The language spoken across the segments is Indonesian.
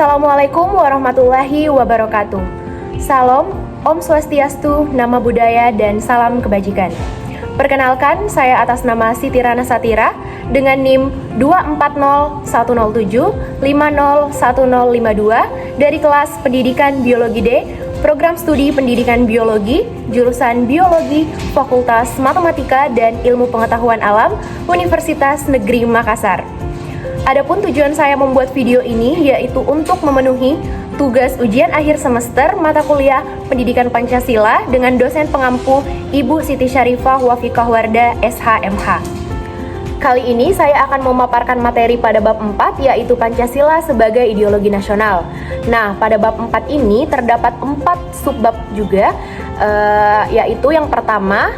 Assalamualaikum warahmatullahi wabarakatuh. Salam, Om Swastiastu, Nama Budaya, dan salam kebajikan. Perkenalkan, saya atas nama Siti Rana Satira dengan NIM 24010501052 dari kelas Pendidikan Biologi D, Program Studi Pendidikan Biologi, Jurusan Biologi, Fakultas Matematika dan Ilmu Pengetahuan Alam, Universitas Negeri Makassar. Adapun tujuan saya membuat video ini yaitu untuk memenuhi tugas ujian akhir semester mata kuliah Pendidikan Pancasila dengan dosen pengampu Ibu Siti Syarifah Wafiqah Wardah SHMH. Kali ini saya akan memaparkan materi pada bab 4 yaitu Pancasila sebagai ideologi nasional. Nah, pada bab 4 ini terdapat 4 subbab juga, yaitu yang pertama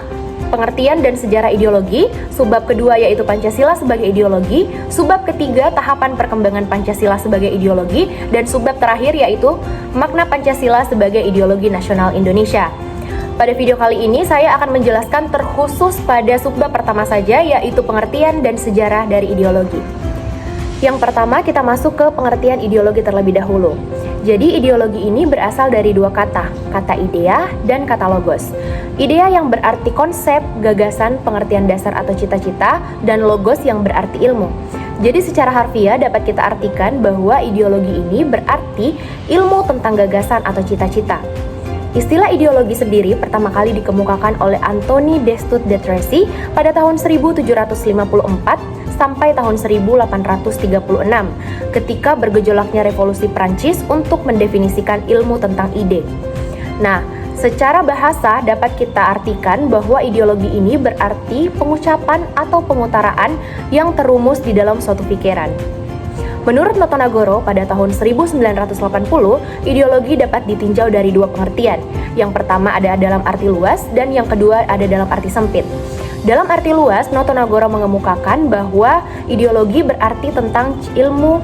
pengertian dan sejarah ideologi, subbab kedua yaitu Pancasila sebagai ideologi, subbab ketiga tahapan perkembangan Pancasila sebagai ideologi, dan subbab terakhir yaitu makna Pancasila sebagai ideologi nasional Indonesia. Pada video kali ini saya akan menjelaskan terkhusus pada subbab pertama saja yaitu pengertian dan sejarah dari ideologi. Yang pertama kita masuk ke pengertian ideologi terlebih dahulu. Jadi ideologi ini berasal dari dua kata idea dan kata logos. Idea yang berarti konsep, gagasan, pengertian dasar atau cita-cita, dan logos yang berarti ilmu. Jadi secara harfiah dapat kita artikan bahwa ideologi ini berarti ilmu tentang gagasan atau cita-cita. Istilah ideologi sendiri pertama kali dikemukakan oleh Anthony Destotte de Tracy pada tahun 1754 sampai tahun 1836 ketika bergejolaknya revolusi Prancis untuk mendefinisikan ilmu tentang ide. Nah, secara bahasa dapat kita artikan bahwa ideologi ini berarti pengucapan atau pengutaraan yang terumus di dalam suatu pikiran. Menurut Notonagoro pada tahun 1980, ideologi dapat ditinjau dari dua pengertian. Yang pertama ada dalam arti luas dan yang kedua ada dalam arti sempit. Dalam arti luas, Notonagoro mengemukakan bahwa ideologi berarti tentang ilmu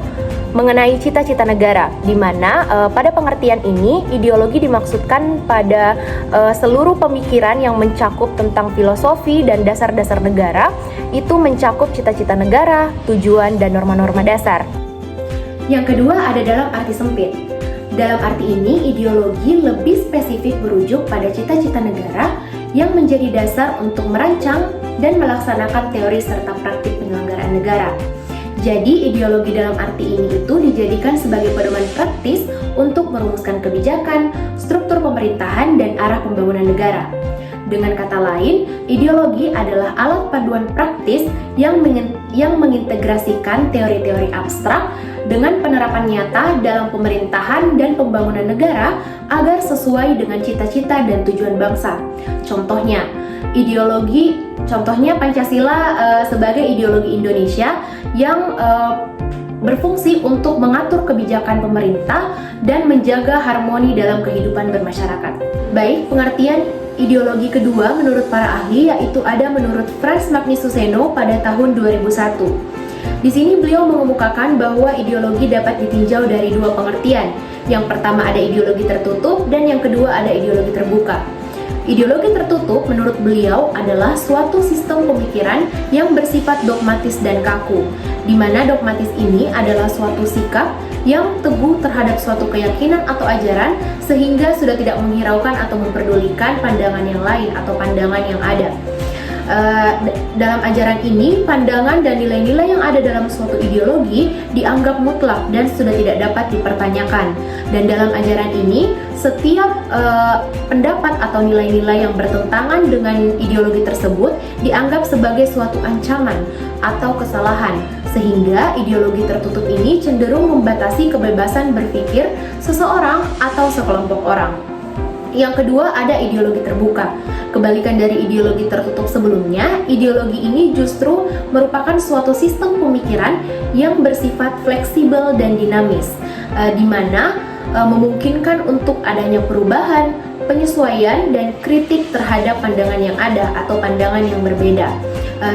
mengenai cita-cita negara, di mana pada pengertian ini ideologi dimaksudkan pada seluruh pemikiran yang mencakup tentang filosofi dan dasar-dasar negara, itu mencakup cita-cita negara, tujuan, dan norma-norma dasar. Yang kedua ada dalam arti sempit. Dalam arti ini, ideologi lebih spesifik merujuk pada cita-cita negara yang menjadi dasar untuk merancang dan melaksanakan teori serta praktik penyelenggaraan negara. Jadi, ideologi dalam arti ini itu dijadikan sebagai pedoman praktis untuk merumuskan kebijakan, struktur pemerintahan, dan arah pembangunan negara. Dengan kata lain, ideologi adalah alat panduan praktis yang mengintegrasikan teori-teori abstrak dengan penerapan nyata dalam pemerintahan dan pembangunan negara agar sesuai dengan cita-cita dan tujuan bangsa. Contohnya Pancasila sebagai ideologi Indonesia yang berfungsi untuk mengatur kebijakan pemerintah dan menjaga harmoni dalam kehidupan bermasyarakat. Baik, pengertian ideologi kedua menurut para ahli yaitu ada menurut Frans Magnus Suseno pada tahun 2001. Di sini beliau mengemukakan bahwa ideologi dapat ditinjau dari dua pengertian. Yang pertama ada ideologi tertutup dan yang kedua ada ideologi terbuka. Ideologi tertutup menurut beliau adalah suatu sistem pemikiran yang bersifat dogmatis dan kaku, di mana dogmatis ini adalah suatu sikap yang teguh terhadap suatu keyakinan atau ajaran sehingga sudah tidak menghiraukan atau memperdulikan pandangan yang lain atau pandangan yang ada. Dalam ajaran ini, pandangan dan nilai-nilai yang ada dalam suatu ideologi dianggap mutlak dan sudah tidak dapat dipertanyakan. Dan dalam ajaran ini, setiap pendapat atau nilai-nilai yang bertentangan dengan ideologi tersebut dianggap sebagai suatu ancaman atau kesalahan, sehingga ideologi tertutup ini cenderung membatasi kebebasan berpikir seseorang atau sekelompok orang. Yang kedua ada ideologi terbuka. Kebalikan dari ideologi tertutup sebelumnya, ideologi ini justru merupakan suatu sistem pemikiran yang bersifat fleksibel dan dinamis, di mana memungkinkan untuk adanya perubahan, penyesuaian, dan kritik terhadap pandangan yang ada atau pandangan yang berbeda.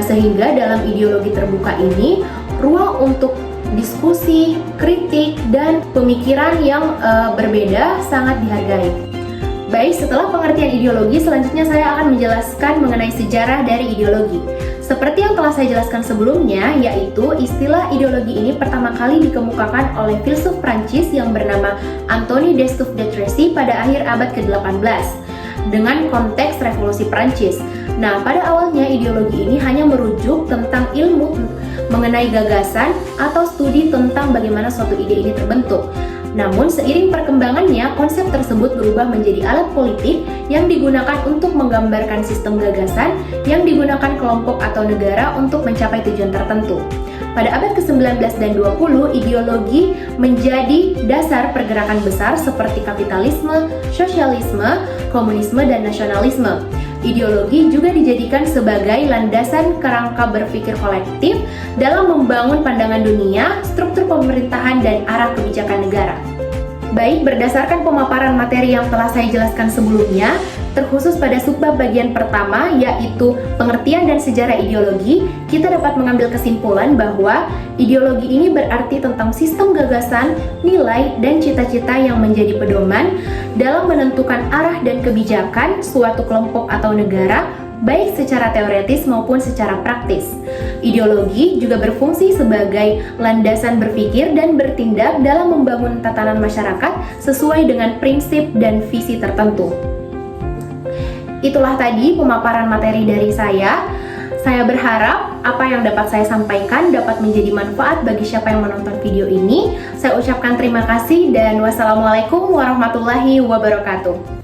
Sehingga dalam ideologi terbuka ini, ruang untuk diskusi, kritik, dan pemikiran yang berbeda sangat dihargai. Baik, setelah pengertian ideologi, selanjutnya saya akan menjelaskan mengenai sejarah dari ideologi. Seperti yang telah saya jelaskan sebelumnya, yaitu istilah ideologi ini pertama kali dikemukakan oleh filsuf Prancis yang bernama Antoine de Saint-Exupéry pada akhir abad ke-18 dengan konteks revolusi Prancis. Nah, pada awalnya ideologi ini hanya merujuk tentang ilmu mengenai gagasan atau studi tentang bagaimana suatu ide ini terbentuk. Namun, seiring perkembangannya, konsep tersebut berubah menjadi alat politik yang digunakan untuk menggambarkan sistem gagasan yang digunakan kelompok atau negara untuk mencapai tujuan tertentu. Pada abad ke-19 dan 20, ideologi menjadi dasar pergerakan besar seperti kapitalisme, sosialisme, komunisme, dan nasionalisme. Ideologi juga dijadikan sebagai landasan kerangka berpikir kolektif dalam membangun pandangan dunia, struktur pemerintahan, dan arah kebijakan negara. Baik, berdasarkan pemaparan materi yang telah saya jelaskan sebelumnya, terkhusus pada subbab bagian pertama, yaitu pengertian dan sejarah ideologi, kita dapat mengambil kesimpulan bahwa ideologi ini berarti tentang sistem gagasan, nilai, dan cita-cita yang menjadi pedoman dalam menentukan arah dan kebijakan suatu kelompok atau negara, baik secara teoretis maupun secara praktis. Ideologi juga berfungsi sebagai landasan berpikir dan bertindak dalam membangun tatanan masyarakat sesuai dengan prinsip dan visi tertentu. Itulah tadi pemaparan materi dari saya. Saya berharap apa yang dapat saya sampaikan dapat menjadi manfaat bagi siapa yang menonton video ini. Saya ucapkan terima kasih dan wassalamualaikum warahmatullahi wabarakatuh.